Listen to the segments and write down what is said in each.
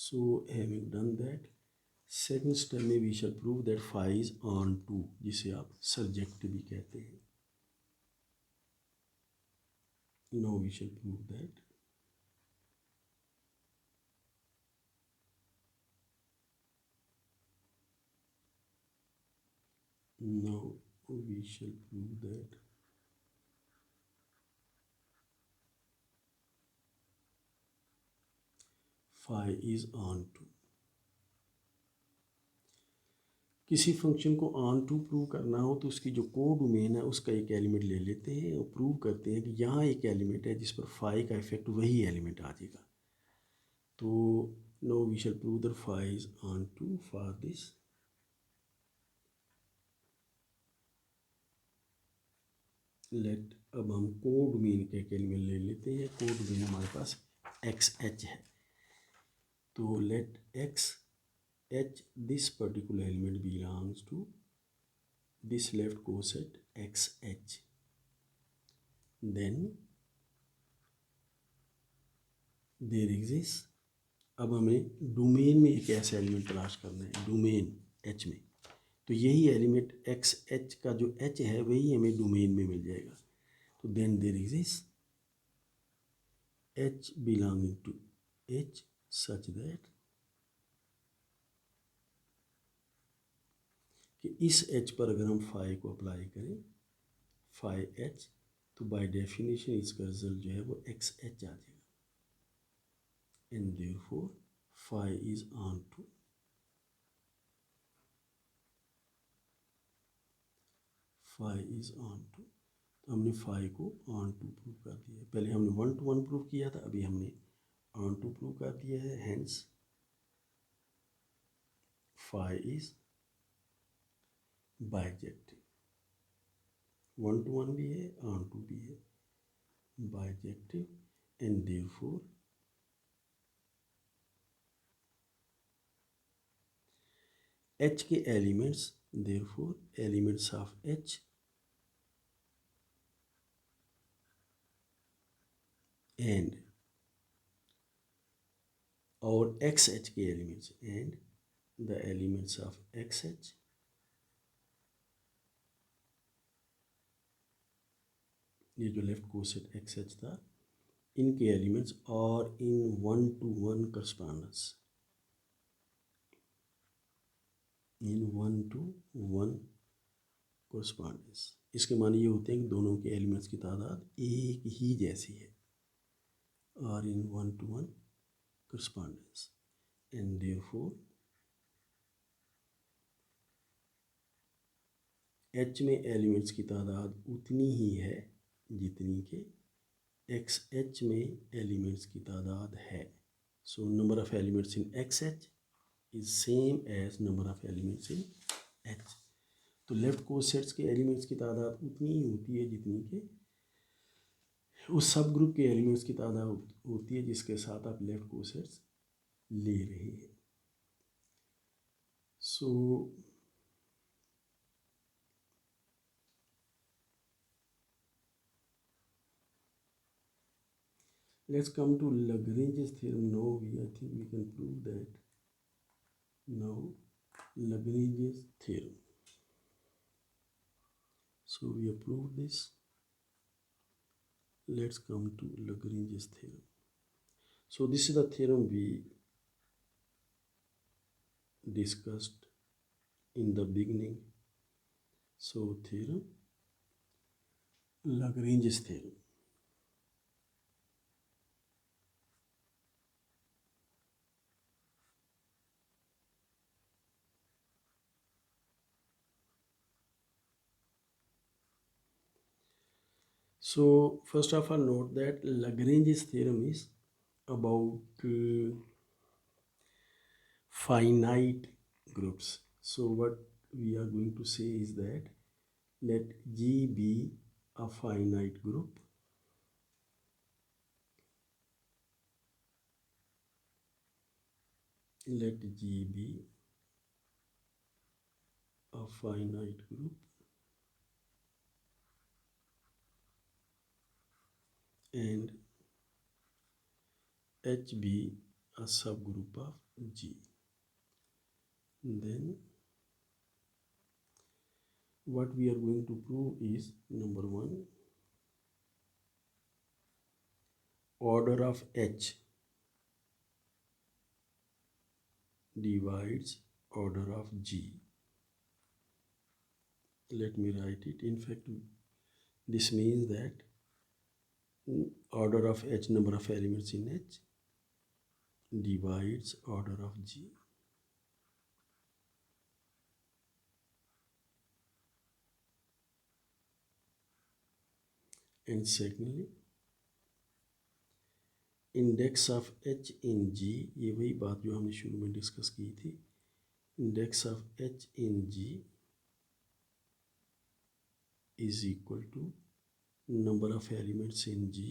So having done that, second step में we shall prove that phi is on to, जिसे आप surject भी कहते हैं. Now we shall prove that phi is on to. किसी function को on to prove करना हो तो उसकी जो को डोमेन है उसका एक एलिमेंट ले लेते हैं और प्रूव करते हैं कि यहाँ एक एलिमेंट है जिस पर फाई का इफेक्ट वही एलिमेंट आ जाएगा. तो now we shall prove that phi is onto for this. Let अब हम को डोमेन के एक एलिमेंट ले लेते हैं. को डोमेन हमारे पास एक्स एच है. तो let x h this particular element belongs to this left coset xh. Then there exists, अब हमें डोमेन में एक ऐसा एलिमेंट तलाश करना है डोमेन एच में. तो यही एलिमेंट एक्स एच का जो एच है वही हमें डोमेन में मिल जाएगा. तो then there exist h belonging to h such that कि इस एच पर अगर हम फाई को अप्लाई करें फाई एच तो बाय डेफिनेशन इसका रिजल्ट जो है वो एक्स एच आ जाएगा. And therefore phi is onto. Phi is onto. तो हमने फाई को ऑन टू प्रूव कर दिया है. पहले हमने 1 to 1 प्रूव किया था, अभी हमने ऑन टू प्रूव कर दिया है. Hence phi is bijective. 1 to 1 भी है, ऑन टू भी है, बाइजेक्टिव. एंड देयरफॉर एच के elements, therefore elements of h and और एक्स एच के elements and the elements of x h ये जो लेफ्ट कोसेट एक्स एच था इनके एलिमेंट्स और इन 1 to 1 correspondence, in 1 to 1 correspondence. इसके माने ये होते हैं कि दोनों के एलिमेंट्स की तादाद एक ही जैसी है. और इन 1 to 1 correspondence. And therefore H में एलिमेंट्स की तादाद उतनी ही है जितनी के एक्स एच में एलिमेंट्स की तादाद है. So number of elements in x h is same as number of elements in h. तो लेफ्ट कोसेट्स के एलिमेंट्स की तादाद उतनी ही होती है जितनी के उस सब ग्रुप के एलिमेंट्स की तादाद होती है जिसके साथ आप लेफ्ट कोसेट्स ले रहे हैं. सो let's come to Lagrange's theorem. Now I think we can prove that. Now Lagrange's theorem. So we have proved this. Let's come to Lagrange's theorem. So this is the theorem we discussed in the beginning. So theorem, Lagrange's theorem. So first of all, note that Lagrange's theorem is about finite groups. So what we are going to say is that let G be a finite group let G be a finite group and H be a subgroup of G. Then what we are going to prove is, number one, order of H divides order of G. Let me write it. In fact, this means that order of H, number of elements in H, divides order of G. And secondly, index of H in G, ये वही बात जो हमने शुरू में discuss की थी, index of H in G is equal to number of elements in G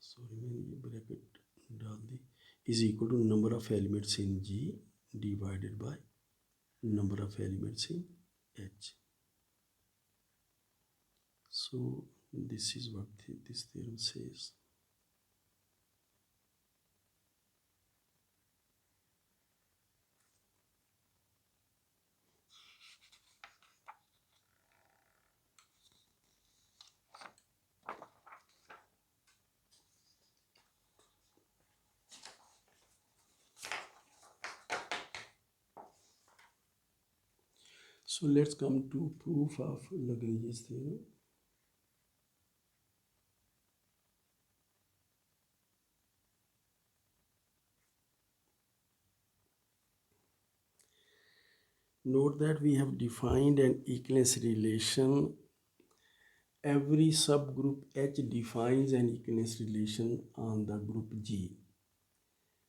sorry मैंने ये ब्रैकेट डाल दी, is equal to number of elements in G divided by number of elements in H. So this is what this theorem says. So let's come to proof of Lagrange's theorem. Note that we have defined an equivalence relation. Every subgroup H defines an equivalence relation on the group G.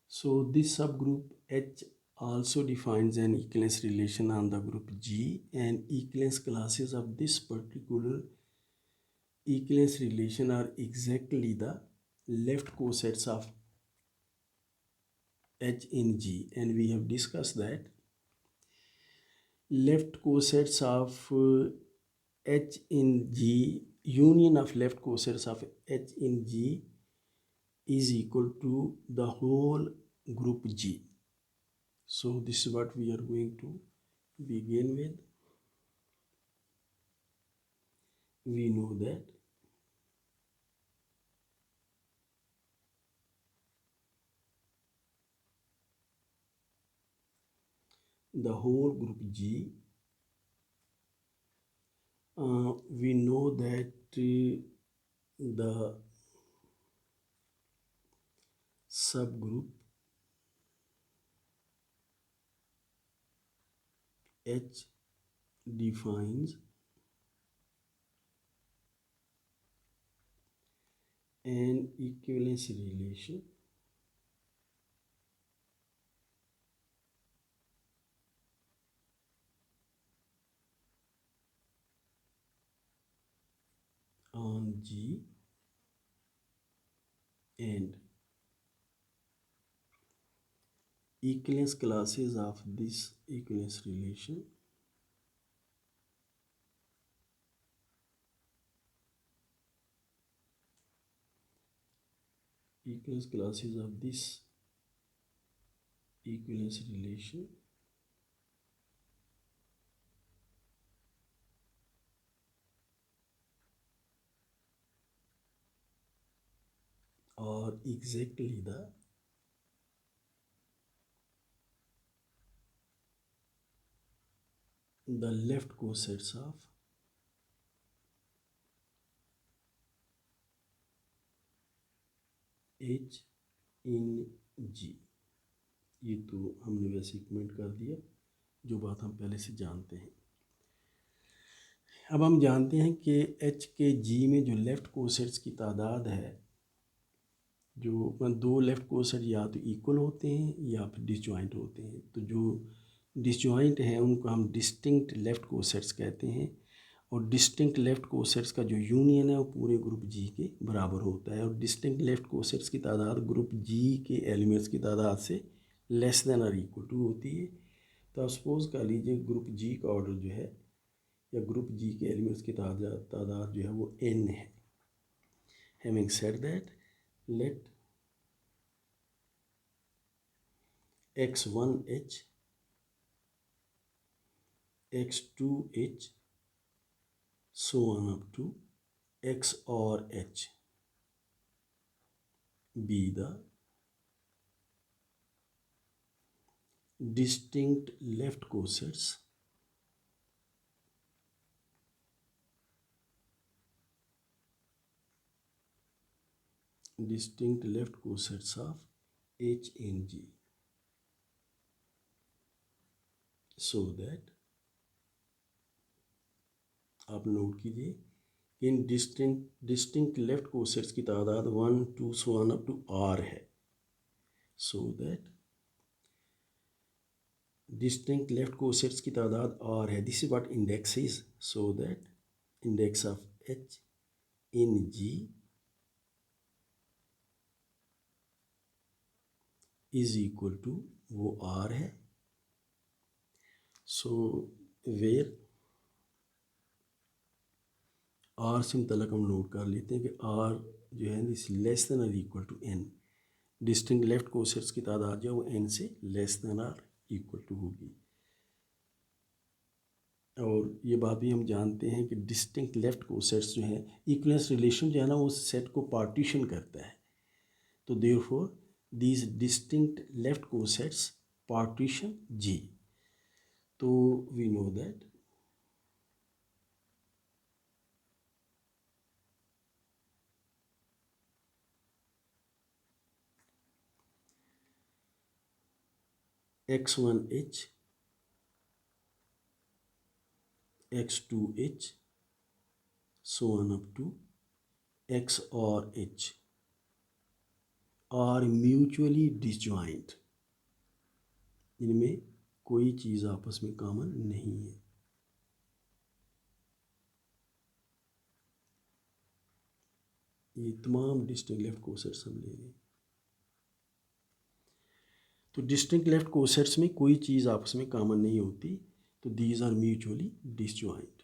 So this subgroup H also defines an equivalence relation on the group G, and equivalence classes of this particular equivalence relation are exactly the left cosets of H in G, and we have discussed that left cosets of H in G, union of left cosets of H in G is equal to the whole group G. So this is what we are going to begin with. We know that the whole group G, we know that the subgroup H defines an equivalence relation on G, and equivalence classes of this equivalence relation equivalence classes of this equivalence relation are exactly the left cosets of H in G. ये तो हमने वैसे comment कर दिया, जो बात हम पहले से जानते हैं। अब हम जानते हैं कि H के G में जो लेफ़्ट कोसेट्स की तादाद है, जो दो लेफ़्ट कोसेट या तो इक्वल होते हैं या फिर डिसजॉइंट होते हैं। तो जो डिसजॉइंट हैं उनको हम डिस्टिंक्ट लेफ़्ट कोसेट्स कहते हैं, और डिस्टिंक्ट लेफ़्ट कोसेट्स का जो यूनियन है वो पूरे ग्रुप जी के बराबर होता है। और डिस्टिंक्ट लेफ़्ट कोसेट्स की तादाद ग्रुप जी के एलिमेंट्स की तादाद से लेस देन और इक्वल टू होती है। तो आप सपोज़ कर लीजिए ग्रुप जी का ऑर्डर जो है या ग्रुप जी के एलिमेंट्स की तादाद जो है वो n है। Having said that, let x1h, x2h, so on up to x or h be the distinct left cosets of H and G, so that आप नोट कीजिए, इन डिस्टिंक्ट लेफ्ट कोसेट्स की तादाद 1 2 so on up to r है। So that distinct left cosets की तादाद r है। This is what index is. So that index of h in G is equal to वो r है। सो वेयर आर से मुतल्लक हम नोट कर लेते हैं कि आर जो है दिस लेस देन और equal to n. Distinct left cosets की तादाद जो है वो एन से लेस देन और इक्वल टू होगी। और ये बात भी हम जानते हैं कि डिस्टिंक्ट लेफ्ट कोसेट्स जो हैं, इक्वलेंस रिलेशन जो है ना वो सेट को पार्टीशन करता है। तो therefore these distinct left cosets partition G. तो we know that x1h, x2h, so on up to x or h are mutually disjoint। इनमें कोई चीज़ आपस में कॉमन नहीं है। ये तमाम डिस्टिंक्ट लेफ्ट कोसेट्स हम ले रहे हैं। तो डिस्टिंक्ट लेफ्ट कोसेट्स में कोई चीज़ आपस में कॉमन नहीं होती, तो दीज आर म्यूचुअली डिसजॉइंट।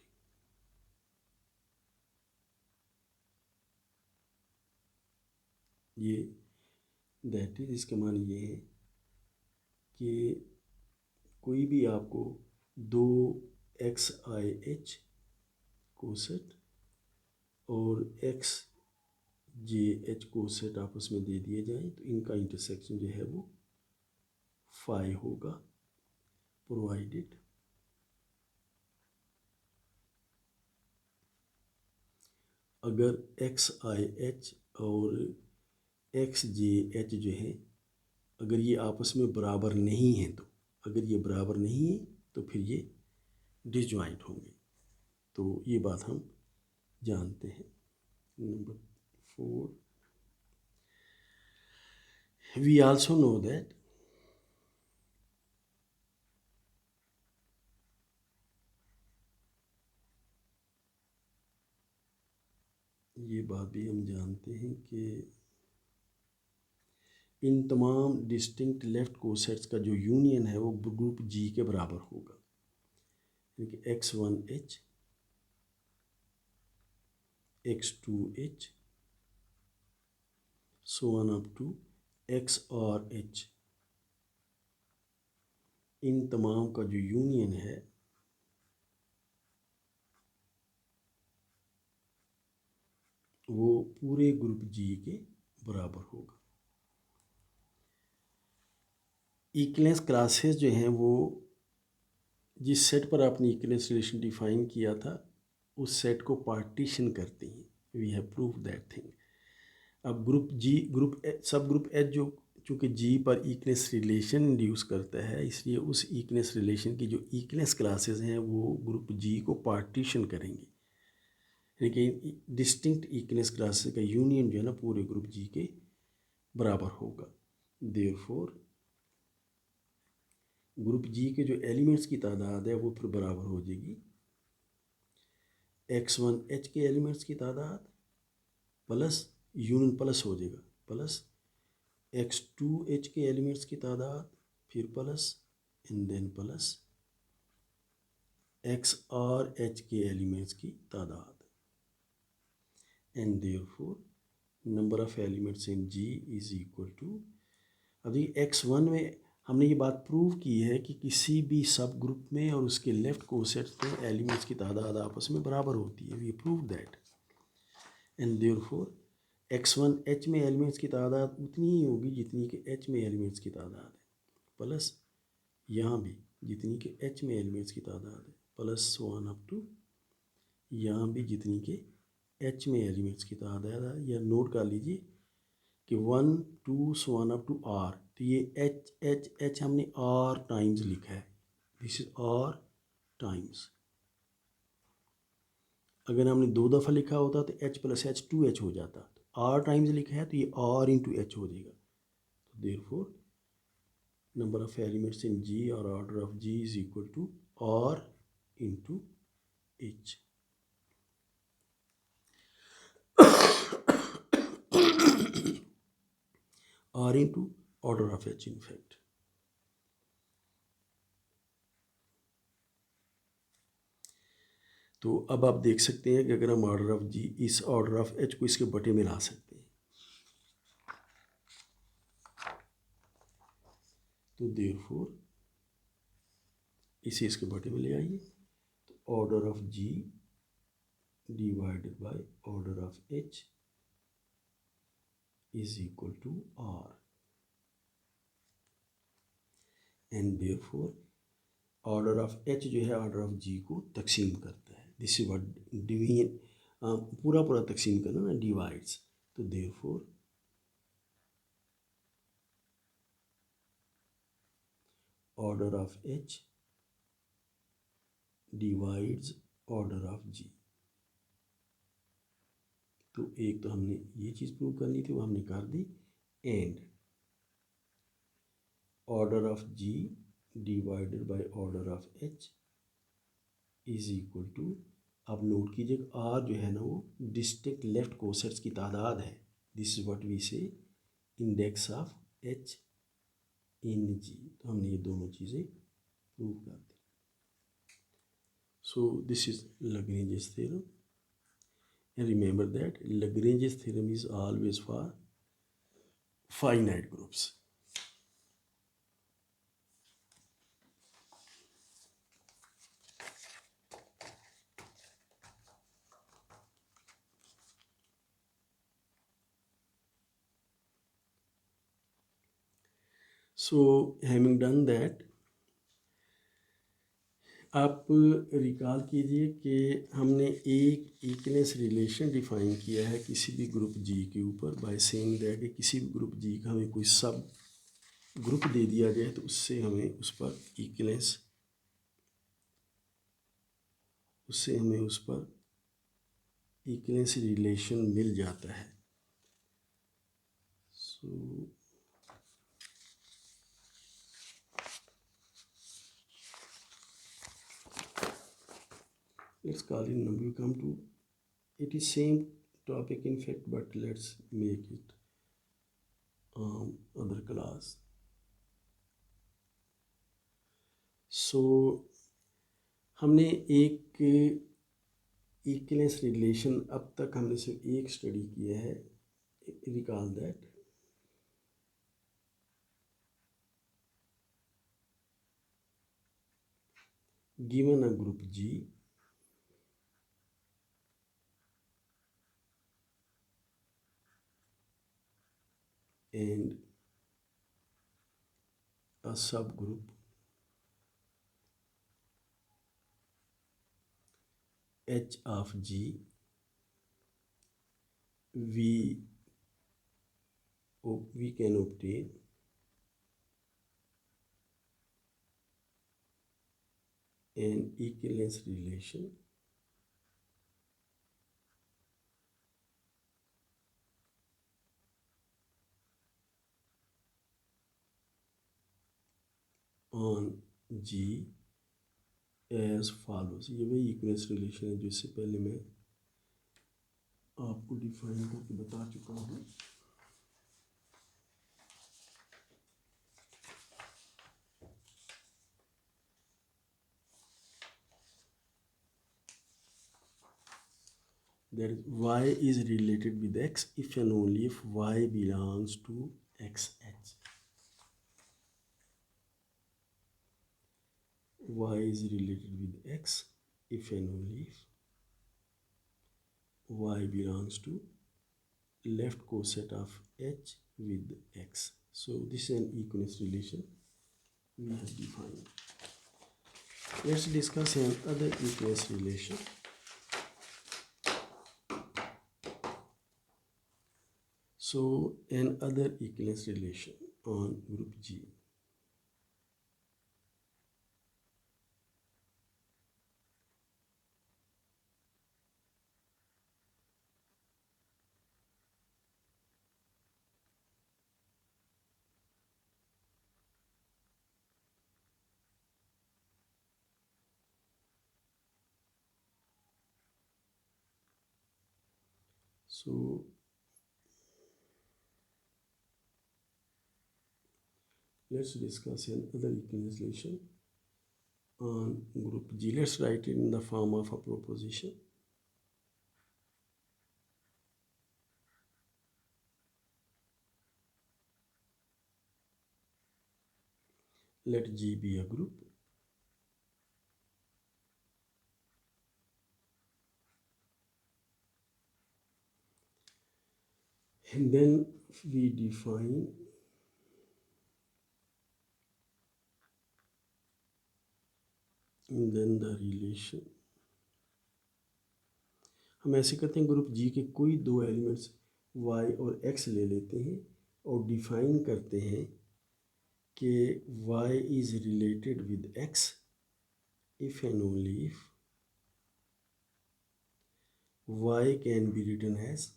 ये दैट इज, इसके माने ये है कि कोई भी आपको दो XIH कोसेट और XJH कोसेट आपस में दे दिए जाएं तो इनका इंटरसेक्शन जो है वो फाई होगा, प्रोवाइडेड अगर XIH और XJH जो है अगर ये आपस में बराबर नहीं हैं, तो अगर ये बराबर नहीं है तो फिर ये डिसजॉइंट होंगे। तो ये बात हम जानते हैं। Number 4, we also know that ये बात भी हम जानते हैं कि इन तमाम डिस्टिंक्ट लेफ्ट कोसेट्स का जो यूनियन है वो ग्रुप जी के बराबर होगा, यानी कि x1h, x2h, so on up to x और h, इन तमाम का जो यूनियन है वो पूरे ग्रुप जी के बराबर होगा। इक्वलेंस क्लासेस जो हैं वो जिस सेट पर आपने इक्वलेंस रिलेशन डिफाइन किया था उस सेट को पार्टीशन करती हैं। We have prove that thing. अब ग्रुप जी, सब ग्रुप एच जो चूँकि जी पर इक्वलेंस रिलेशन इंड्यूस करता है, इसलिए उस इक्वलेंस रिलेशन की जो इक्वलेंस क्लासेस हैं वो ग्रुप जी को पार्टीशन करेंगी, यानी डिस्टिंक्ट इक्वलेंस क्लासेस का यूनियन जो है ना पूरे ग्रुप जी के बराबर होगा। देयरफॉर ग्रुप जी के जो एलिमेंट्स की तादाद है वो फिर बराबर हो जाएगी x1h के एलिमेंट्स की तादाद प्लस यूनियन प्लस हो जाएगा प्लस x2h के एलिमेंट्स की तादाद फिर plus and then plus x और एच के एलिमेंट्स की तादाद and therefore number of elements in G is equal to, अब देखिए x1 में हमने ये बात प्रूव की है कि किसी भी सब ग्रुप में और उसके लेफ्ट कोसेट्स में एलिमेंट्स की तादाद आपस में बराबर होती है, we prove that and therefore x1 h में एलिमेंट्स की तादाद उतनी ही होगी जितनी कि h में एलिमेंट्स की तादाद है, प्लस यहाँ भी जितनी कि h में एलिमेंट्स की तादाद है, प्लस 1 अप टू यहाँ भी जितनी कि h में एलिमेंट्स की तादाद है। या नोट कर लीजिए कि 1 2 1 अप टू r, तो ये h h h हमने r टाइम्स लिखा है, दिस इज r टाइम्स। अगर हमने 2 दफ़ा लिखा होता तो h प्लस h 2h हो जाता, तो r टाइम्स लिखा है तो ये r इंटू h हो जाएगा। तो therefore number of elements in g और order of g is equal to r into h। r into order of h in fact. तो अब आप देख सकते हैं कि अगर हम ऑर्डर ऑफ जी, इस ऑर्डर ऑफ एच को इसके बटे में ला सकते हैं, तो देयरफॉर इसे इसके बटे में ले आइए, तो order of G divided by order of H is equal to r and therefore order of h जो है ऑर्डर ऑफ जी को तकसीम करता है, दिस इज व्हाट डिवीजन, पूरा पूरा तकसीम करना ना, डिवाइड्स। तो therefore order of H divides order of G. तो एक तो हमने ये चीज़ प्रूव करनी थी, वो हमने कर दी, and order of G divided by order of H is equal to, आप नोट कीजिए आर जो है ना वो डिस्टिंक्ट लेफ्ट कोसेट्स की तादाद है, this is what we say index of H in G. तो हमने ये दोनों चीज़ें प्रूव कर दी। So this is Lagrange's theorem, and remember that Lagrange's theorem is always for finite groups. So having done that, आप रिकॉल कीजिए कि हमने एक इक्विवेलेंस रिलेशन डिफाइन किया है किसी भी ग्रुप जी के ऊपर बाय सेइंग दैट कि किसी भी ग्रुप जी का हमें कोई सब ग्रुप दे दिया जाए तो उससे हमें उस पर इक्विवेलेंस, उससे हमें उस पर इक्विवेलेंस रिलेशन मिल जाता है। सो let's call it, now we come to, it is same topic in fact, but let's make it other class. So हमने एक इक्विवेलेंस रिलेशन अब तक हमने सिर्फ एक स्टडी किया है, recall that given a group G and a subgroup H of G, we can obtain an equivalence relation on G as follows। ये वही इक्विवेलेंस रिलेशन है जो इससे पहले मैं आपको डिफाइन करके बता चुका हूँ। that is y is related with x if and only if y belongs to xh. Y is related with x if and only if y belongs to left coset of h with x. So this is an equivalence relation we have defined. Let's discuss another equivalence relation. So another equivalence relation on group G. So let's discuss another equivalence relation on group G. Let's write it in the form of a proposition. Let G be a group. And then we define and then the relation. हम ऐसे करते हैं, group g के कोई दो elements y और x ले लेते हैं और डिफाइन करते हैं कि y is related with x if and only if y can be written as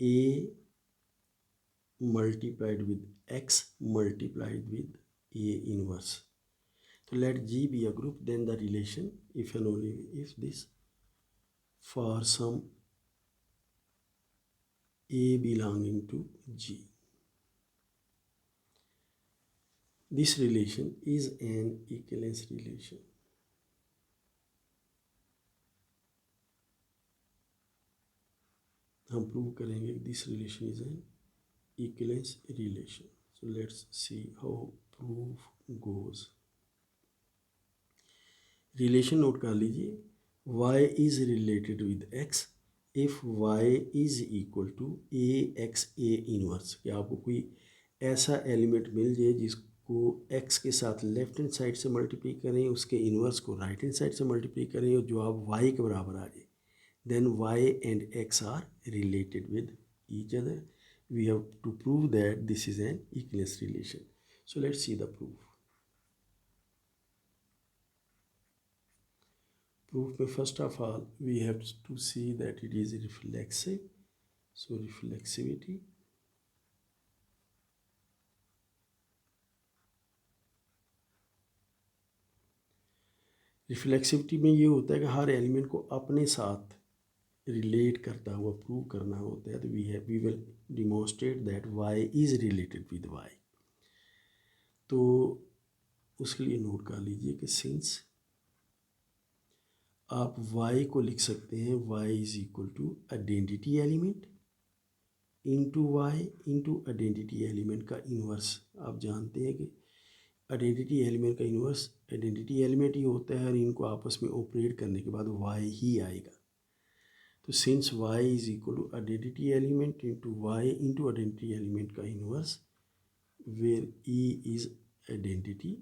a multiplied with x multiplied with a inverse. So let G be a group, then the relation if and only if this for some a belonging to G. This relation is an equivalence relation. हम prove करेंगे this relation is an equivalence relation. So let's see how proof goes. Relation note कर लीजिए, y is related with x if y is equal to a x a inverse. कि आपको कोई ऐसा element मिल जाए जिसको x के साथ लेफ्ट हैंड साइड से मल्टीप्लाई करें, उसके इन्वर्स को राइट हैंड साइड से मल्टीप्लाई करें और जो आप y के बराबर आ जाए, then y and x are related with each other. We have to prove that this is an equivalence relation. So let's see the proof. Proof में first of all we have to see that it is reflexive. So reflexivity. Reflexivity में ये होता है कि हर element को अपने साथ relate करता हुआ प्रूव करना होता है. तो we will demonstrate that y is related with y. तो उसके लिए नोट कर लीजिए कि सिंस आप y को लिख सकते हैं y is equal to identity element into y into identity element का इन्वर्स. आप जानते हैं कि आइडेंटिटी एलिमेंट का इन्वर्स आइडेंटिटी एलिमेंट ही होता है और इनको आपस में ऑपरेट करने के बाद y ही आएगा. तो since y is equal to identity element into y into identity element का inverse where e is identity,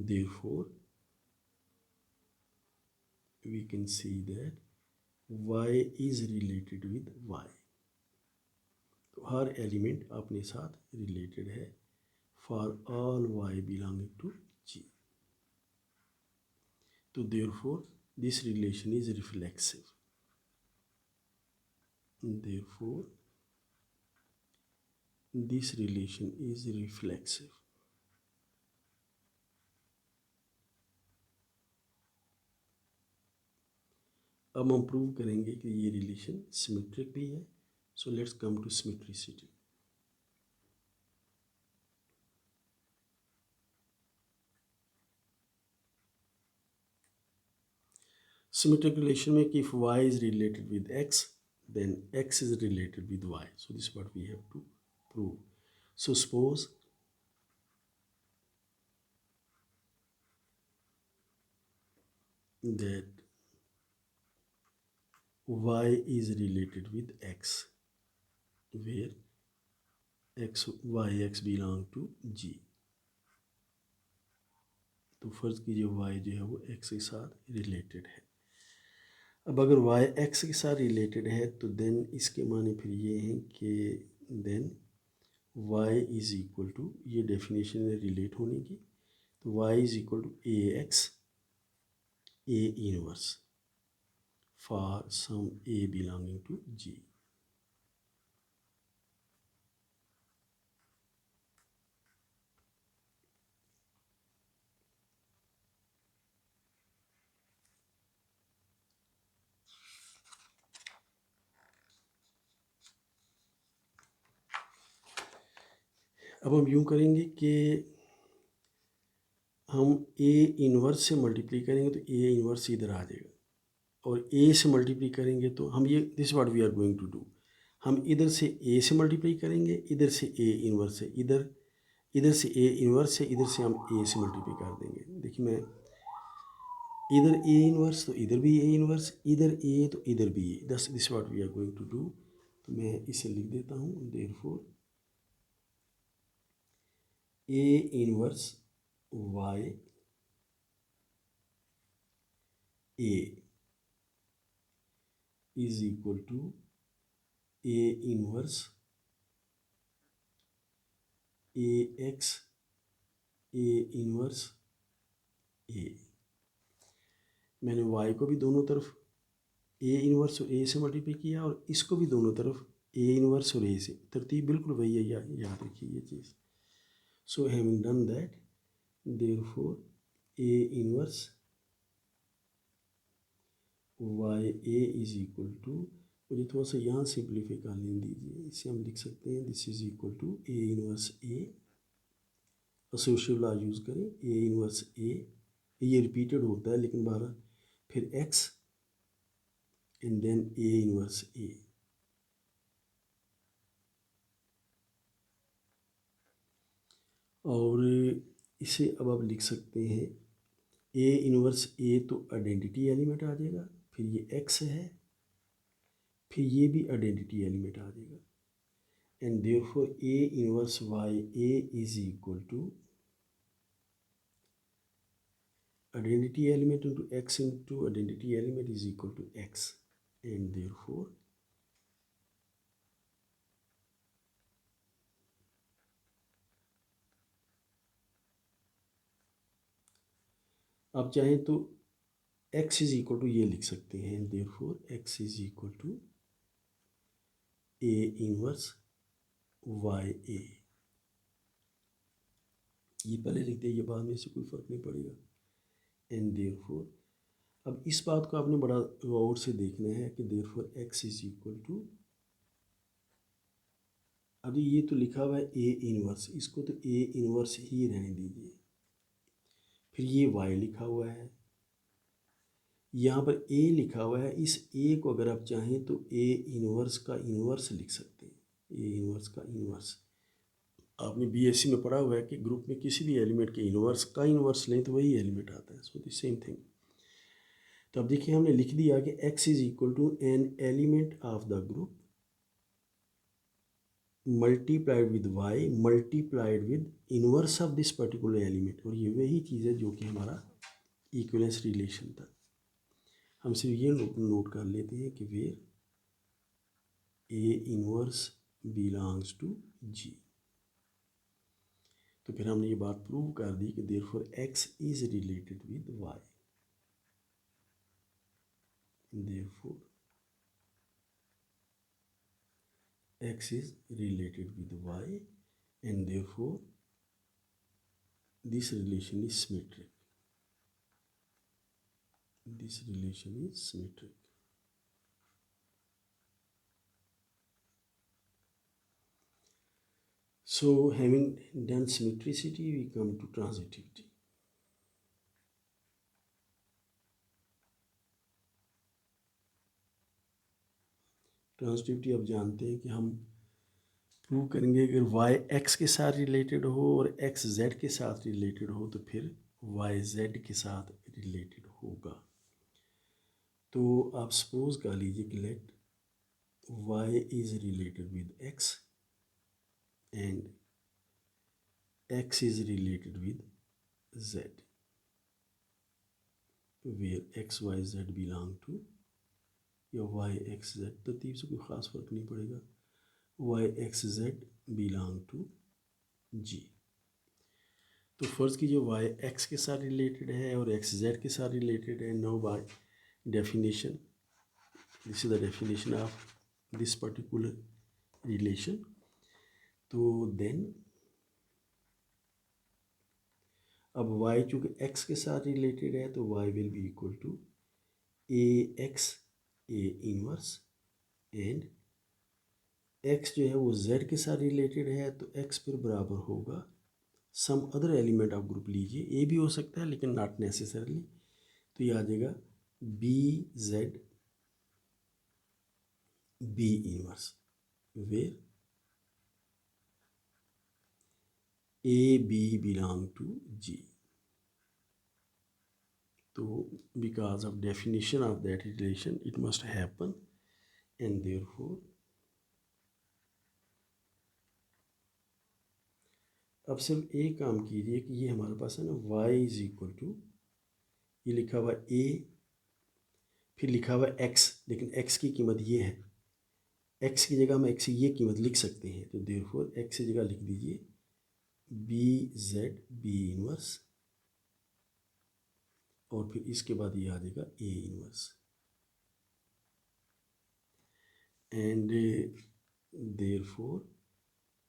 therefore we can see that y is related with y. तो हर एलिमेंट अपने साथ रिलेटेड है for all y belonging to G. तो therefore this relation is reflexive. Therefore this relation is reflexive. अब हम prove करेंगे कि ये रिलेशन सिमेट्रिक भी है. So let's come to symmetricity. symmetric relation make if y is related with x, then x is related with y. So this is what we have to prove. So suppose that y is related with x, where x belong to g. तो फर्ज कीजिए y जो है वो x के साथ related है। अब अगर y x के साथ रिलेटेड है तो देन इसके माने फिर ये हैं कि then y is equal to, ये डेफिनेशन है रिलेट होने की, तो y is equal to ax a inverse for some a belonging to g। अब हम यूँ करेंगे कि हम a इनवर्स से मल्टीप्लाई करेंगे तो a इनवर्स इधर आ जाएगा, और a से मल्टीप्लाई करेंगे तो हम ये this what we are going to do, हम इधर से a से मल्टीप्लाई करेंगे, इधर से a इनवर्स है, इधर से a इनवर्स है, इधर से हम a से मल्टीप्लाई कर देंगे। देखिए मैं इधर a इनवर्स तो इधर भी a इनवर्स, इधर a तो इधर भी a, this what we are going to do. तो मैं इसे लिख देता हूँ, therefore a inverse y a is equal to a inverse ax a inverse a। मैंने y को भी दोनों तरफ a इनवर्स और a से मल्टीप्लाई किया, और इसको भी दोनों तरफ a इनवर्स और a से, तरतीब बिल्कुल वही है, याद रखिए ये चीज़। So having done that, therefore a inverse y a is equal to, मुझे थोड़ा सा यहाँ सिंप्लीफाई कर लेने दीजिए, इसे हम लिख सकते हैं this is equal to a inverse a, associative law use करें, a इनवर्स a, ये रिपीटेड होता है लेकिन बारह, फिर x and then a inverse a। और इसे अब आप लिख सकते हैं a इनवर्स a तो आइडेंटिटी एलिमेंट आ जाएगा, फिर ये x है, फिर ये भी आइडेंटिटी एलिमेंट आ जाएगा, and therefore a inverse y a is equal to identity element into x into identity element is equal to x, and therefore आप चाहें तो x इज इक्वल टू ये लिख सकते हैं, therefore x is equal to a inverse y a, ये पहले लिख दिया, ये बाद में से कोई फ़र्क नहीं पड़ेगा, एंड therefore अब इस बात को आपने बड़ा गौर से देखना है कि therefore x is equal to, अभी ये तो लिखा हुआ है a इनवर्स, इसको तो a इनवर्स ही रहने दीजिए, फिर ये y लिखा हुआ है, यहाँ पर a लिखा हुआ है, इस a को अगर आप चाहें तो a इनवर्स का इनवर्स लिख सकते हैं, a इनवर्स का इनवर्स। आपने बीएससी में पढ़ा हुआ है कि ग्रुप में किसी भी एलिमेंट के इनवर्स का इनवर्स लें तो वही एलिमेंट आता है, सो द सेम थिंग। तो अब देखिए हमने लिख दिया कि x is equal to an element of the group multiplied with y multiplied with inverse of this particular element, और ये वही चीज़ है जो कि हमारा इक्विवेलेंस रिलेशन था। हम सिर्फ ये नोट कर लेते हैं कि where a inverse belongs to g। तो फिर हमने ये बात प्रूव कर दी कि therefore x is related with y, therefore x is related with y, and therefore this relation is symmetric. This relation is symmetric. So having done symmetricity, we come to transitivity. Transitivity आप जानते हैं कि हम prove करेंगे अगर y x के साथ related हो और x z के साथ रिलेटेड हो तो फिर y z के साथ रिलेटेड होगा। तो आप सपोज कर लीजिए कि let y is related with x and x is related with z, where x y z belong to, या y x z तरतीब से कोई ख़ास फ़र्क नहीं पड़ेगा, y x z belong to g। तो फ़र्ज़ कीजिए y x के साथ रिलेटेड है और x z के साथ रिलेटेड है। No by definition, this is the definition of this particular relation. तो देन अब y चूँकि x के साथ रिलेटेड है तो y will be equal to ax a inverse, and x जो है वो z के साथ रिलेटेड है तो x फिर बराबर होगा some other element of group लीजिए, a भी हो सकता है लेकिन नॉट नेसेसरली। तो ये आ जाएगा b z b inverse, where a b belong to G. तो because of definition of that relation it must happen, and therefore अब सिर्फ एक काम कीजिए कि ये हमारे पास है ना y इज इक्वल टू, ये लिखा हुआ a फिर लिखा हुआ x, लेकिन x की कीमत ये है, x की जगह हम x की ये कीमत लिख सकते हैं। तो therefore x की जगह लिख दीजिए बी जेड बी इनवर्स, और फिर इसके बाद ये आ जाएगा A inverse, and therefore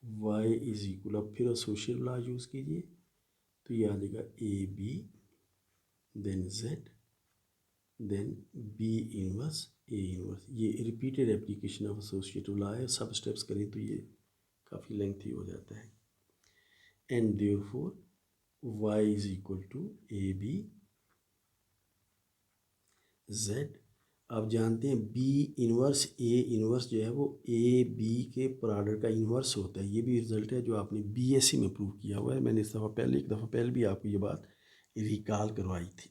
y is equal, अब फिर एसोसिएटिव लॉ यूज़ कीजिए तो ये आ जाएगा a b then z then b inverse a inverse. ये repeated application of associative law है, सब स्टेप्स करें तो ये काफ़ी लेंथी हो जाता है। And therefore y is equal to a b z. आप जानते हैं बी इनवर्स ए इनवर्स जो है वो ए बी के प्रोडक्ट का इनवर्स होता है। ये भी रिजल्ट है जो आपने बीएससी में प्रूव किया हुआ है। मैंने एक दफ़ा पहले भी आपको ये बात रिकॉल करवाई थी।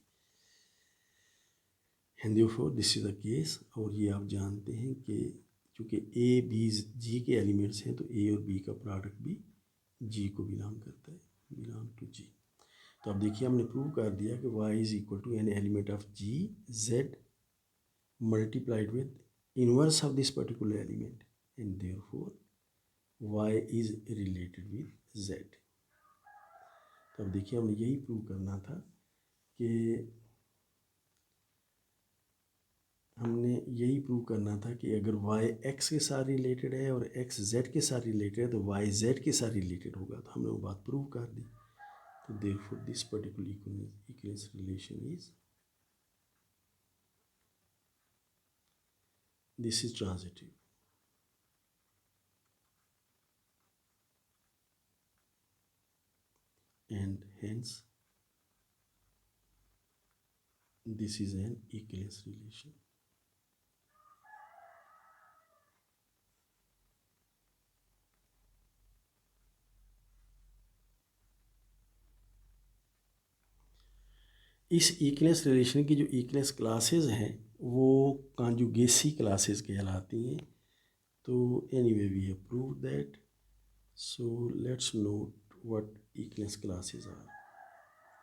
And therefore this is the case. और ये आप जानते हैं कि चूँकि ए बी जी के एलिमेंट्स हैं तो ए और बी का प्रोडक्ट भी जी को बिलोंग करता है, बिलोंग टू जी। तो अब देखिए हमने प्रूव कर दिया कि y is equal to an element of g z multiplied with inverse of this particular element, and therefore y is related with z। तो अब देखिए हमने यही प्रूव करना था कि अगर y x के साथ रिलेटेड है और x z के साथ रिलेटेड है तो y z के साथ रिलेटेड होगा। तो हमने वो बात प्रूव कर दी। तो therefore this particular equivalence relation is, this is transitive, and hence this is an equivalence relation। इस इक्विवेलेंस रिलेशन की जो इक्विवेलेंस क्लासेस हैं वो कॉन्जुगेसी क्लासेस कहलाती हैं। तो anyway we have prove that. So let's note what equivalence classes are.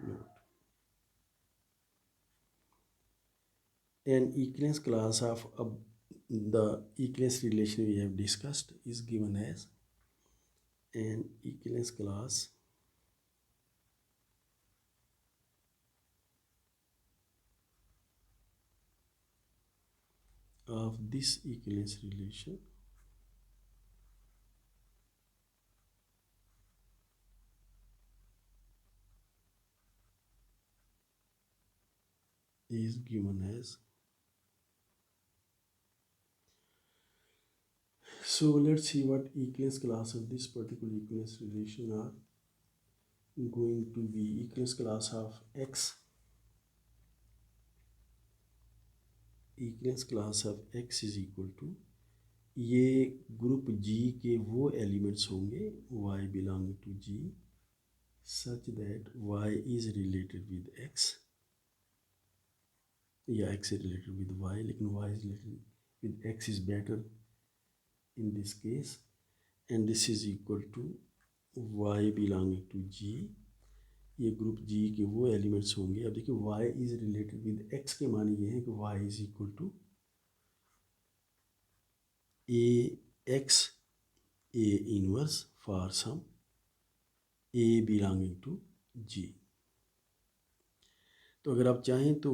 Note an equivalence class of the equivalence relation we have discussed is given as an equivalence class of this equivalence relation is given as, so let's see what equivalence class of this particular equivalence relation are going to be. Equivalence class of x, equivalence class of x is equal to ये group g के वो elements होंगे y belonging to g such that y is related with x या x is related with y, लेकिन y is related with x is better in this case, and this is equal to y belonging to g. ये group g के वो elements होंगे. अब देखिए y is related with x के मान ये हैं कि y is equal to ax a inverse for some a belonging to g. तो अगर आप चाहें तो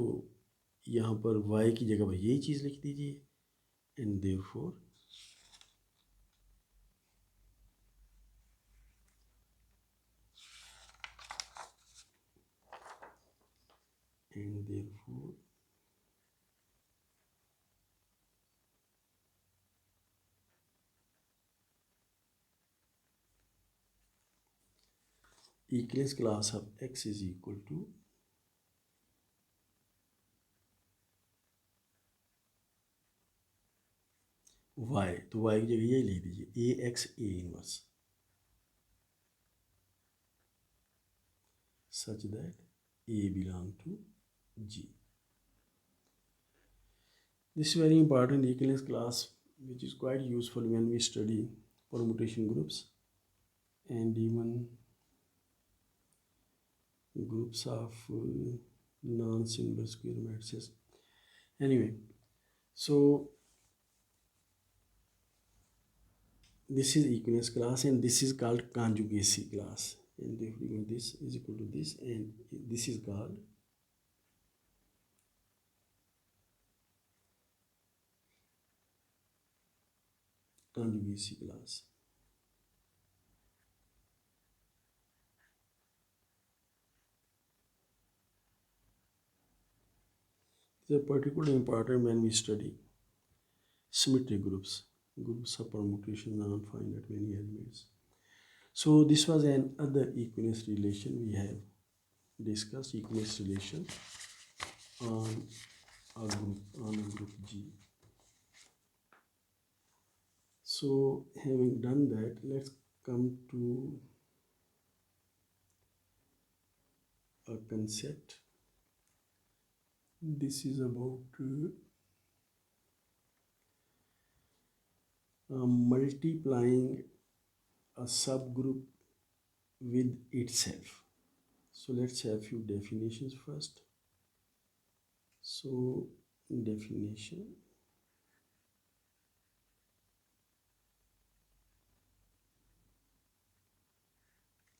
यहाँ पर y की जगह पर यही चीज़ लिख दीजिए, and therefore equivalence class of x is equal to y. तो y की जगह यही लिख दीजिए ax a inverse such that a belong to g. This is very important equivalence class which is quite useful when we study permutation groups and even groups of non-single square matrices. Anyway, so this is equivalence class and this is called conjugacy class, and therefore this is equal to this, and this is called conjugacy class. They are particularly important when we study symmetric groups, groups of permutation non-finite many elements. So this was another equivalence relation we have discussed, equivalence relation on a group G. So having done that, let's come to a concept. This is about multiplying a subgroup with itself. So let's have few definitions first. So definition.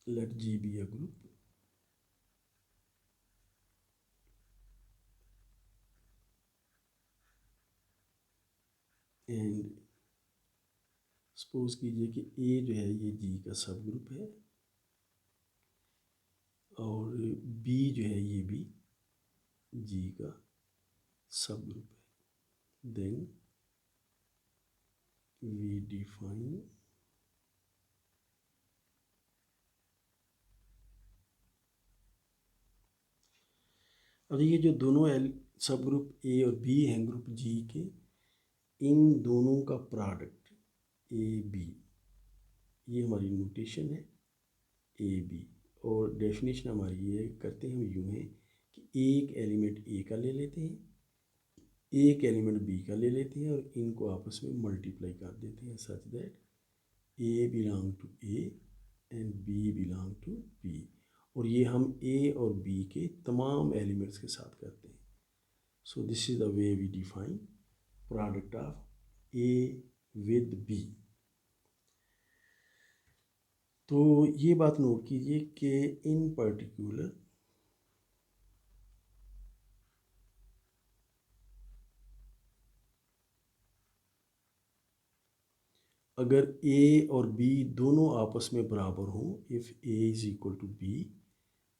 Let G be a group. And suppose कीजिए कि ए जो है ये जी का सब group है और B जो है ये भी जी का सब ग्रुप है. देन वी डिफाइन अब ये जो दोनों सब ग्रुप ए और बी हैं ग्रुप जी के, इन दोनों का प्रोडक्ट ए बी, ये हमारी नोटेशन है ए बी. और डेफिनेशन हमारी ये करते हैं हम यूँ है कि एक एलिमेंट ए का ले लेते हैं, एक एलिमेंट बी का ले लेते हैं और इनको आपस में मल्टीप्लाई कर देते हैं such that a belong to a and b belong to b. और ये हम ए और बी के तमाम एलिमेंट्स के साथ करते हैं. So this is the way we define product of a with b. तो ये बात नोट कीजिए कि इन पर्टिकुलर अगर ए और बी दोनों आपस में बराबर हों, if a is equal to b,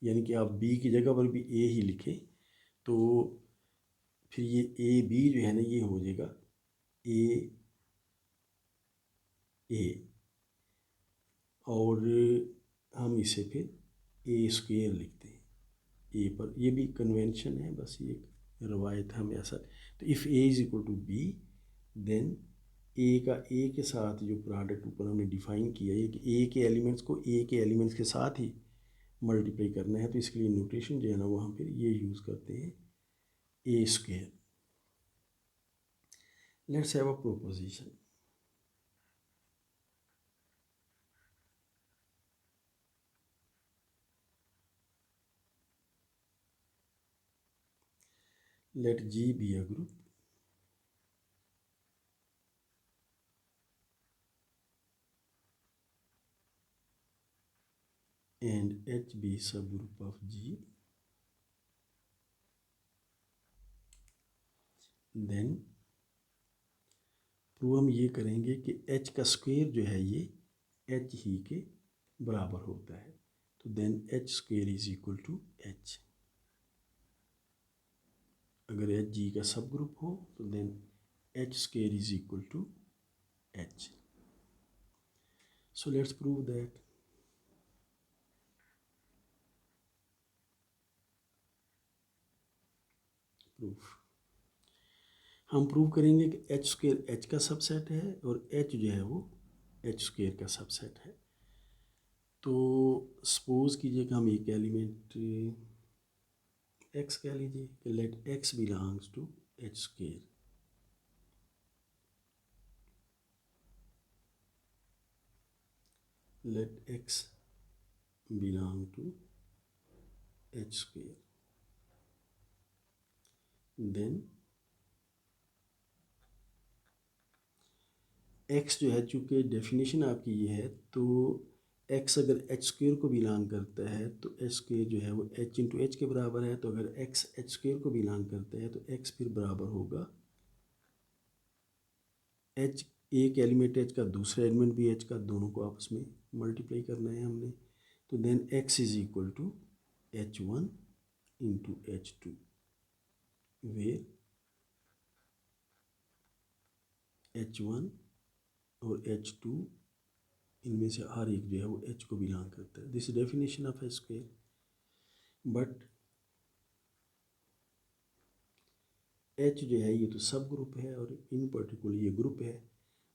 यानी कि आप बी की जगह पर भी ए ही लिखें, तो फिर ये ए बी जो है ना ये हो जाएगा ए ए, और हम इसे फिर ए स्क्वेयर लिखते हैं ए पर. ये भी कन्वेंशन है, बस ये एक रवायत हम ऐसा. तो if a is equal to b then a के साथ जो प्रोडक्ट ऊपर हमने डिफाइन किया है कि ए के एलिमेंट्स को ए के एलिमेंट्स के साथ ही मल्टीप्लाई करना है, तो इसके लिए नोटेशन जो है ना वो हम फिर ये यूज़ करते हैं a square. Let's have a proposition. Let G be a group and H be subgroup of G. Then prove हम ये करेंगे कि H का स्क्वायर जो है ये H ही के बराबर होता है। तो then H square is equal to H। अगर H G का सब ग्रुप हो तो then H square is equal to H। So let's prove that. Proof हम प्रूव करेंगे कि H स्क्वायर H का सबसेट है और H जो है वो H स्क्वायर का सबसेट है। तो सपोज कीजिए कि हम एक एलिमेंट x कह लीजिए कि let x belongs to H square. let x belong to H square, then x जो है, चूँकि डेफिनेशन आपकी ये है तो x अगर h स्क्वायर को बिलोंग करता है तो h स्क्वायर जो है वो h इंटू एच के बराबर है। तो अगर x h स्क्वायर को बिलोंग करता है तो x फिर बराबर होगा h, एक एलिमेंट h का दूसरा एलिमेंट भी h का, दोनों को आपस में मल्टीप्लाई करना है हमने। तो then x is equal to h1 into h2 where h1 और h2 इनमें से हर एक जो है वो h को बिलोंग करता है। This definition of h square. But h जो है ये तो सब ग्रुप है और इन पर्टिकुलर ये ग्रुप है,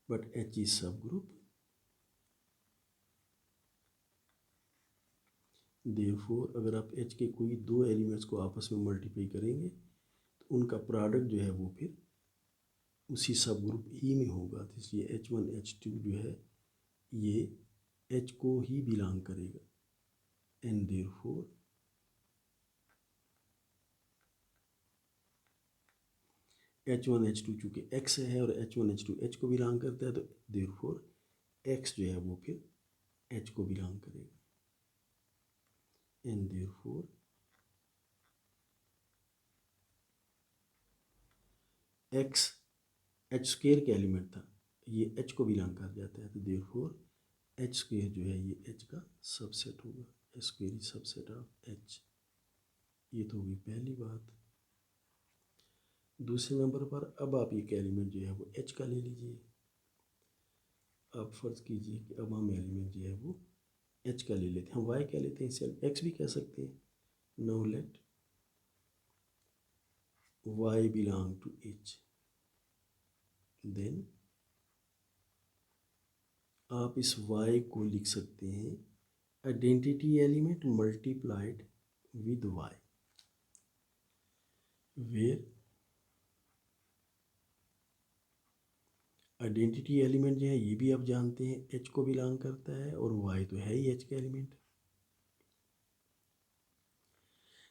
बट h इज सब ग्रुप। देयरफॉर अगर आप h के कोई दो एलिमेंट्स को आपस में मल्टीप्लाई करेंगे तो उनका प्रोडक्ट जो है वो फिर उसी सब ग्रुप ई में होगा। तो इसलिए h1 h2 जो है ये h को ही बिलोंग करेगा। एंड देयरफॉर h1 h2 चूँकि x है और h1 h2 h को बिलोंग करता है तो देयरफॉर x जो है वो फिर h को बिलोंग करेगा। And therefore x h square का एलिमेंट था, ये h को बिलोंग कर जाता है। तो देयरफॉर h स्क्वायर जो है ये h का सबसेट होगा। h square is subset of h। ये तो होगी पहली बात। दूसरे नंबर पर अब आप एक एलिमेंट जो है वो h का ले लीजिए। आप फर्ज कीजिए कि अब हम एलिमेंट जो है वो h का ले लेते हैं। हम y क्या लेते हैं, इसे x भी कह सकते हैं। Now let y belong to h। देन आप इस y को लिख सकते हैं identity element multiplied with y, where identity element जो है ये भी आप जानते हैं h को बिलोंग करता है और y तो है ही h का एलिमेंट।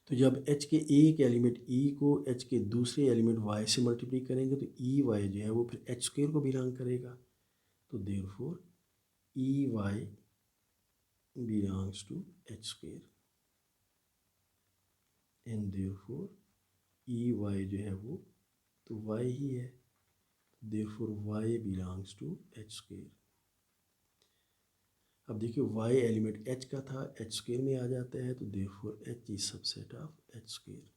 तो जब h के एक एलिमेंट e को h के दूसरे एलिमेंट y से मल्टीप्लाई करेंगे तो ई वाई जो है वो फिर h स्क्वायर को बिलोंग करेगा। तो therefore e y belongs to h square and therefore e y जो है वो तो y ही है। Therefore y belongs to h square. अब देखिए y एलिमेंट h का था, h स्क्वायर में आ जाता है तो therefore h is subset of h square.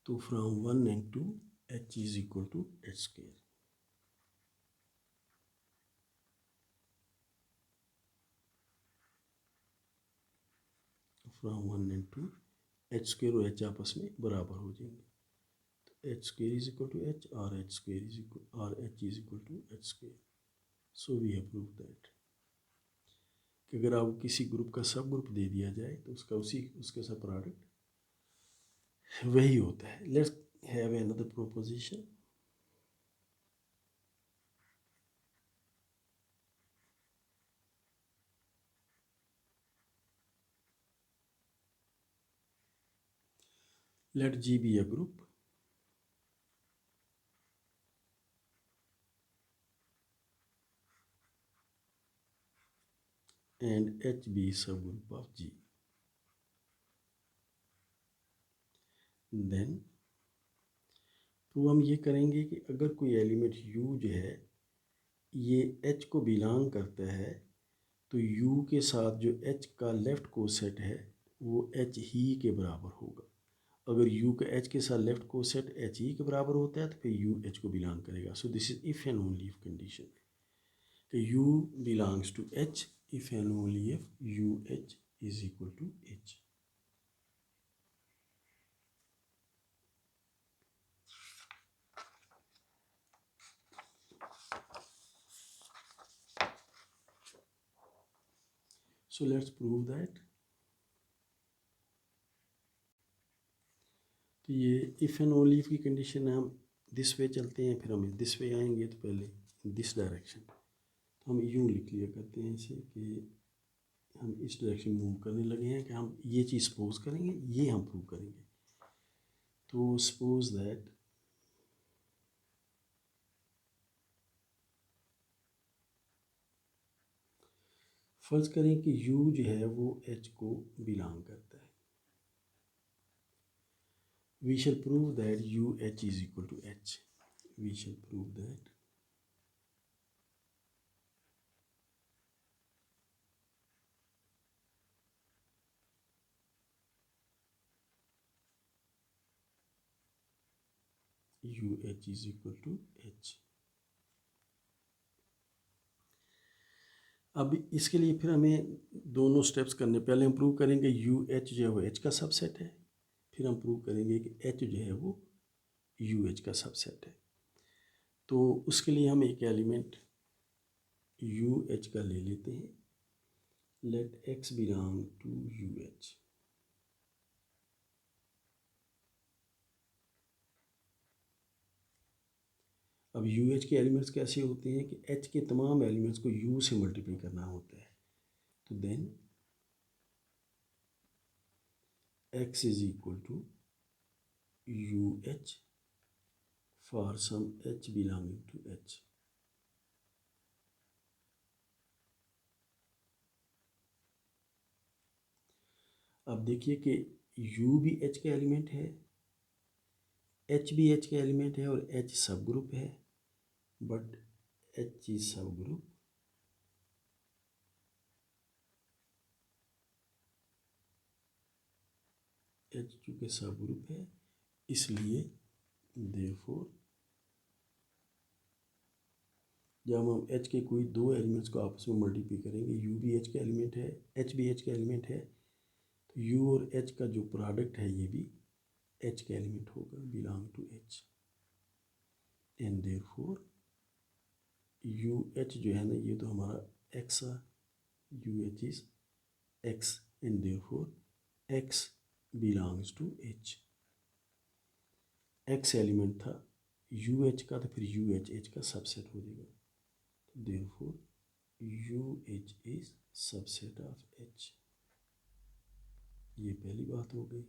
तो from 1 and 2 h is equal to h square। From 1 and 2 h square और एच आपस में बराबर हो जाएंगे। तो h square is equal to h, or h square is equal, or h is equal to h square. So we have prove that कि अगर आपको किसी ग्रुप का सब ग्रुप दे दिया जाए तो उसके साथ प्रोडक्ट वही होता है। Let's have another proposition. Let G be a group and H be subgroup of G. Then तो हम ये करेंगे कि अगर कोई एलिमेंट U जो है ये H को बिलोंग करता है तो U के साथ जो H का लेफ्ट कोसेट है वो H ही के बराबर होगा। अगर U का H के साथ लेफ्ट कोसेट H ही के बराबर होता है तो फिर U H को बिलोंग करेगा। So this is if and only if condition कि U belongs to H if and only if UH is equal to H. So let's prove that. तो ये इफ़ एंड ओनली इफ की condition है, हम this way चलते हैं, फिर हम दिस वे आएंगे तो पहले दिस डायरेक्शन, तो हम यूँ लिख लिया करते हैं इसे कि हम इस डायरेक्शन मूव करने लगे हैं कि हम ये चीज़ सपोज करेंगे, ये हम प्रूव करेंगे। तो सपोज दैट फर्ज करें कि U जो है वो H को बिलोंग करता है। We shall prove that UH is equal to H. We shall prove that UH is equal to H. अब इसके लिए फिर हमें दोनों स्टेप्स करने, पहले हम प्रूव करेंगे UH जो है वो H का सबसेट है, फिर हम प्रूव करेंगे कि H जो है वो UH का सबसेट है। तो उसके लिए हम एक एलिमेंट UH का ले लेते हैं। Let X belong to UH। अब UH के एलिमेंट्स कैसे होते हैं कि H के तमाम एलिमेंट्स को U से मल्टीप्लाई करना होता है। तो then X is equal to UH for some H belonging to H। अब देखिए कि U भी H का एलिमेंट है, H भी H का एलिमेंट है और H सब ग्रुप है, बट H इज सब ग्रुप H चूँकि सब ग्रुप है इसलिए देयरफॉर जब हम H के कोई दो एलिमेंट्स को आपस में मल्टीप्लाई करेंगे, U भी H का एलिमेंट है, H भी H का एलिमेंट है, तो U और H का जो प्रोडक्ट है ये भी H का एलिमेंट होगा, belong to H। And therefore UH जो है ना ये तो हमारा X है, UH is X and therefore X belongs to H। X element था UH का तो फिर UH H का सबसेट हो जाएगा। Therefore, UH is subset of H। ये पहली बात हो गई।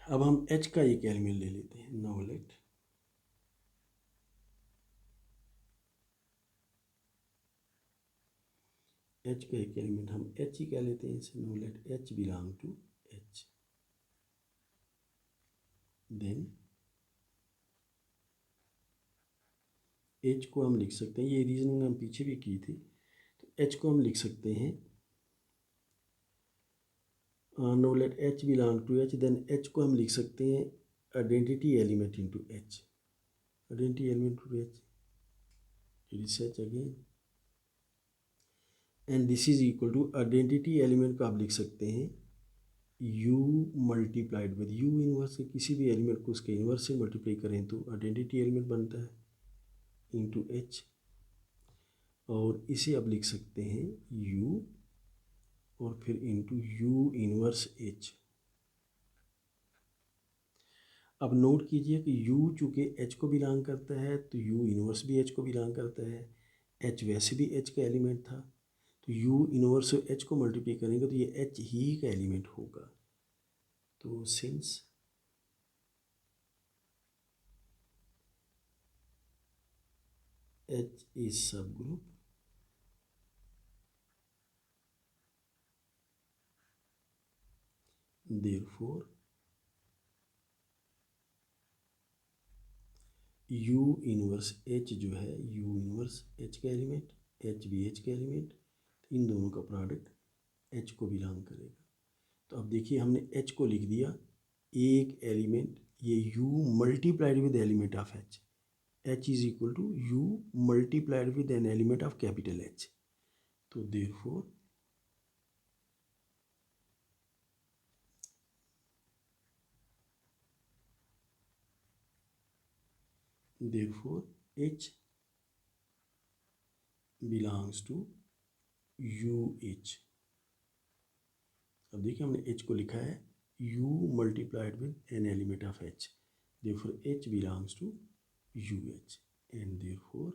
अब हम H का एक एलिमेंट ले लेते हैं। Now let H का एक एलिमेंट हम H ही कह लेते हैं इसे। Now let H belong to H। Then H को हम लिख सकते हैं, ये रीजनिंग हम पीछे भी की थी, तो H को हम लिख सकते हैं now let H belong to H। then H को हम लिख सकते हैं identity element into H। Identity element to H it is such again and this is equal to identity element को आप लिख सकते हैं u multiplied with u inverse के किसी भी एलिमेंट को उसके इनवर्स से मल्टीप्लाई करें तो आइडेंटिटी एलिमेंट बनता है इंटू h, और इसे अब लिख सकते हैं u और फिर इंटू u इनवर्स h। अब नोट कीजिए कि u चूँकि h को बिलोंग करता है तो u इनवर्स भी h को बिलोंग करता है, h वैसे भी h का एलिमेंट था, तो u इनवर्स h को मल्टीप्लाई करेंगे तो ये h ही का एलिमेंट होगा। तो सिंस h इज सब group, therefore u inverse h जो है u इनवर्स h का एलिमेंट, h भी h का एलिमेंट, इन दोनों का प्रोडक्ट h को बिलोंग करेगा। तो अब देखिए हमने h को लिख दिया एक एलिमेंट, ये u multiplied with element of h, h is equal to u multiplied with an element of capital H। तो therefore h belongs to UH। अब देखिए हमने h को लिखा है u multiplied with an element of h, therefore h belongs to UH and therefore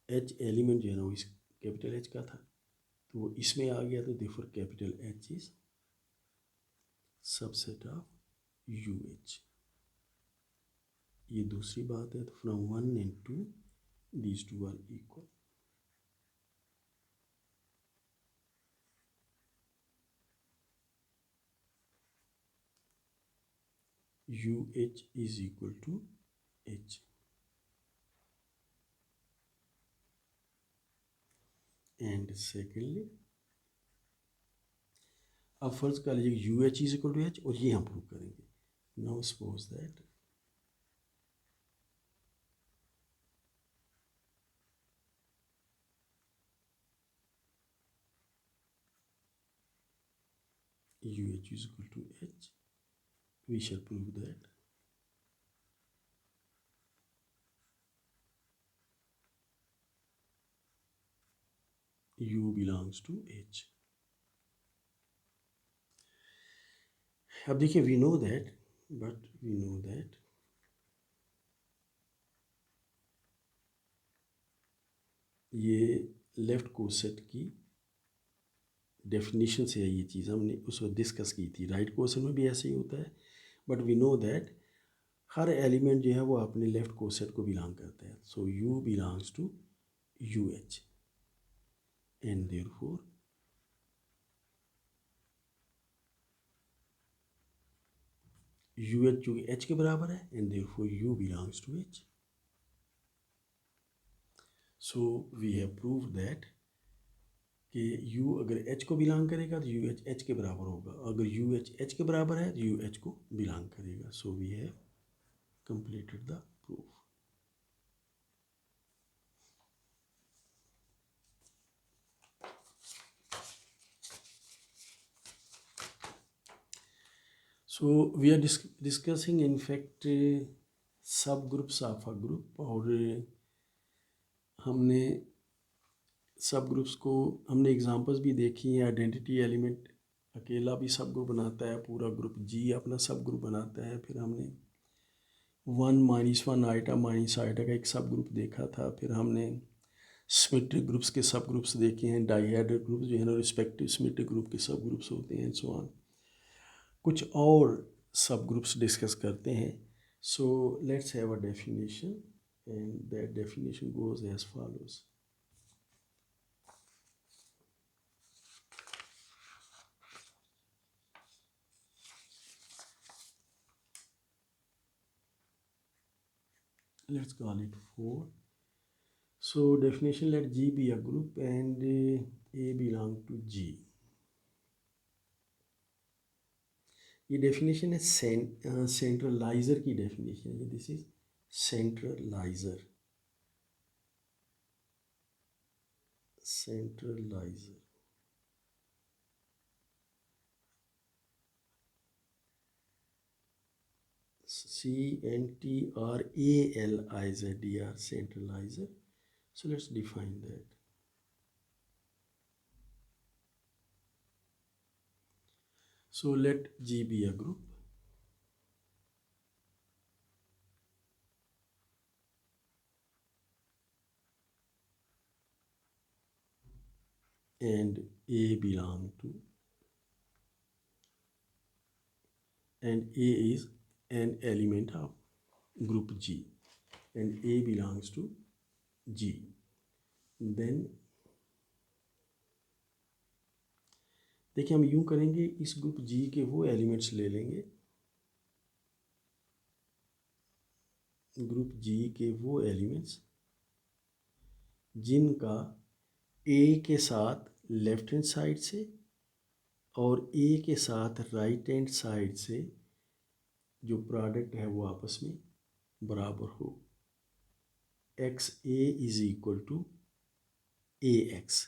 h element जो है ना वो इस कैपिटल H का था तो वो इसमें आ गया, तो therefore capital H is subset of UH। ये दूसरी बात है। तो from 1 and 2 these two are equal। UH is equal to H। And secondly अब फर्ज कर लीजिए UH is equal to H, और ये हम प्रूव करेंगे। Now suppose that UH is equal to H, we shall prove that U belongs to H। अब देखिए we know that, but we know that ये लेफ्ट कोसेट की definition से है, ये चीज़ हमने उस वक्त डिस्कस की थी। राइट कोसेट में भी ऐसे ही होता है, बट वी नो दैट हर एलिमेंट जो है वो अपने लेफ्ट कोसेट को बिलोंग करता है। So U belongs to UH and therefore UH जो कि H के बराबर है and therefore U belongs to H। So we have proved that कि U अगर H को बिलोंग करेगा तो UH H के बराबर होगा, अगर UH H के बराबर है तो UH को बिलोंग करेगा। So we have completed the proof. So we are discussing in fact subgroups of a group, और हमने सब ग्रुप्स को हमने एग्जांपल्स भी देखी हैं। आइडेंटिटी एलिमेंट अकेला भी सब ग्रुप बनाता है, पूरा ग्रुप G अपना सब ग्रुप बनाता है। फिर हमने 1 - 1 आइटा माइनस आइटा का एक सब ग्रुप देखा था। फिर हमने सिमेट्रिक ग्रुप्स के सब ग्रुप्स देखे हैं, डाइहेड्रल ग्रुप्स जो है ना रिस्पेक्टिव सिमेट्रिक ग्रुप के सब ग्रुप्स होते हैं, सो ऑन। कुछ और सब ग्रुप्स डिस्कस करते हैं। So let's have a definition and that definition goes as follows. Let's call it 4. So definition, let G be a group and A belong to G। ये definition है centralizer की definition है। This is centralizer. Centralizer centralizer, centralizer. So let's define that. So let G be a group. And A belong to, and A is an element of group G, and A belongs to G. Then देखिए हम यूं करेंगे, इस group G के वो elements ले लेंगे, group G के वो एलिमेंट्स जिनका A के साथ लेफ्ट हैंड साइड से और A के साथ राइट हैंड साइड से जो प्रोडक्ट है वो आपस में बराबर हो। X a is equal to a x.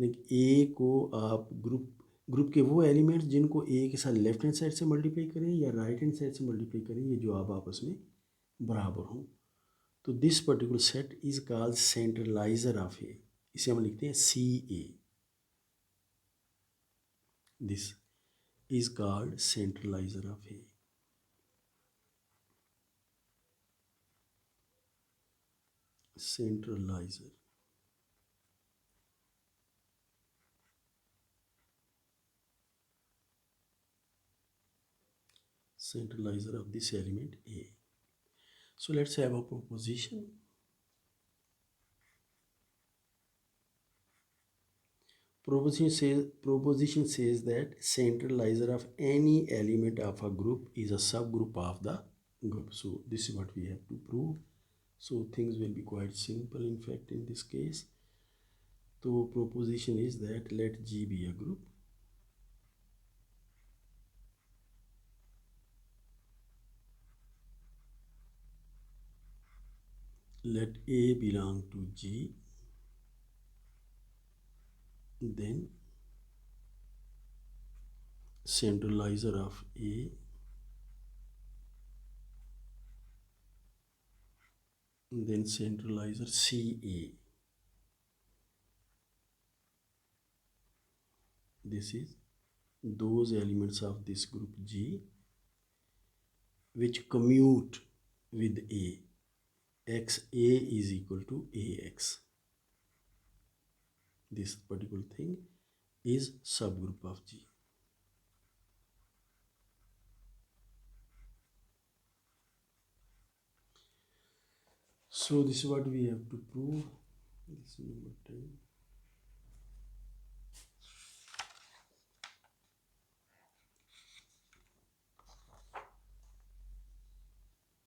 A को आप ग्रुप के वो एलिमेंट्स जिनको ए के साथ लेफ्ट हैंड साइड से मल्टीप्लाई करें या राइट हैंड साइड से मल्टीप्लाई करें, ये जो आप आपस में बराबर हों, तो this particular set is called centraliser of A. इसे हम लिखते हैं C A. This is called centraliser of A. centralizer centralizer of this element A. So let's have a proposition. Proposition says that centralizer of any element of a group is a subgroup of the group. So this is what we have to prove. So things will be quite simple in fact in this case. So proposition is that let G be a group. Let A belong to G. Then centralizer of A then centralizer CA. This is those elements of this group G which commute with A. XA is equal to AX. This particular thing is subgroup of G. So this is what we have to prove. This is number 10.